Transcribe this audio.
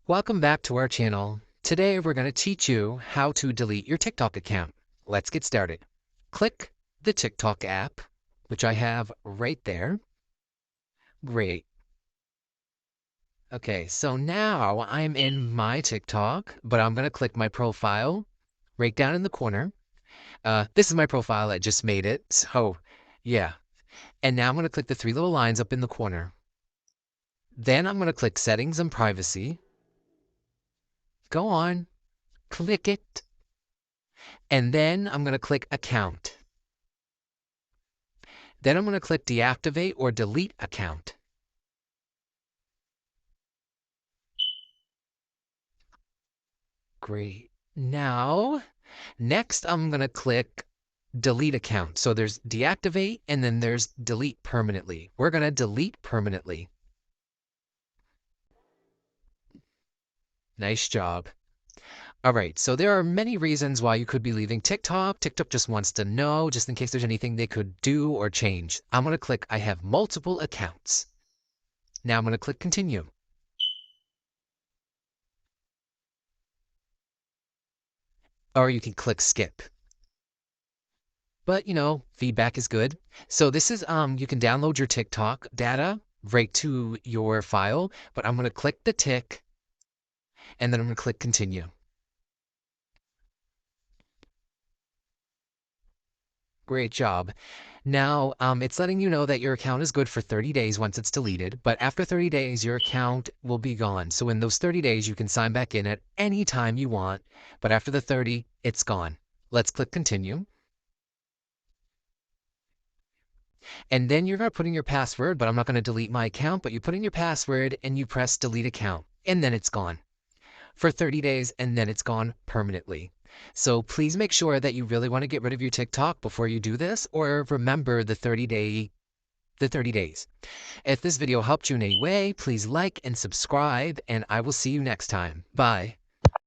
Welcome back to our channel. Today we're going to teach you how to delete your TikTok account. Let's get started. Click the TikTok app, which I have right there. Great. Okay, so now I'm in my TikTok, but I'm going to click my profile right down in the corner. This is my profile. I just made it. So, yeah. And now I'm going to click the three little lines up in the corner. Then I'm going to click Settings and Privacy. Go on. Click it. And then I'm going to click Account. Then I'm going to click Deactivate or Delete Account. Great. Now, next I'm going to click Delete Account. So there's Deactivate and then there's Delete Permanently. We're going to delete permanently. Nice job. All right, so there are many reasons why you could be leaving TikTok. TikTok just wants to know, just in case there's anything they could do or change. I'm going to click I have multiple accounts. Now I'm going to click Continue. Or you can click Skip. But, feedback is good. So this is, you can download your TikTok data right to your file, but I'm going to click the tick and then I'm going to click Continue. Great job. Now, it's letting you know that your account is good for 30 days once it's deleted, but after 30 days, your account will be gone. So in those 30 days, you can sign back in at any time you want, but after the 30, it's gone. Let's click Continue. And then you're going to put in your password, but I'm not going to delete my account, but you put in your password and you press Delete Account, and then it's gone for 30 days, and then it's gone permanently. So please make sure that you really want to get rid of your TikTok before you do this, or remember the 30 days. If this video helped you in any way, please like and subscribe, and I will see you next time. Bye.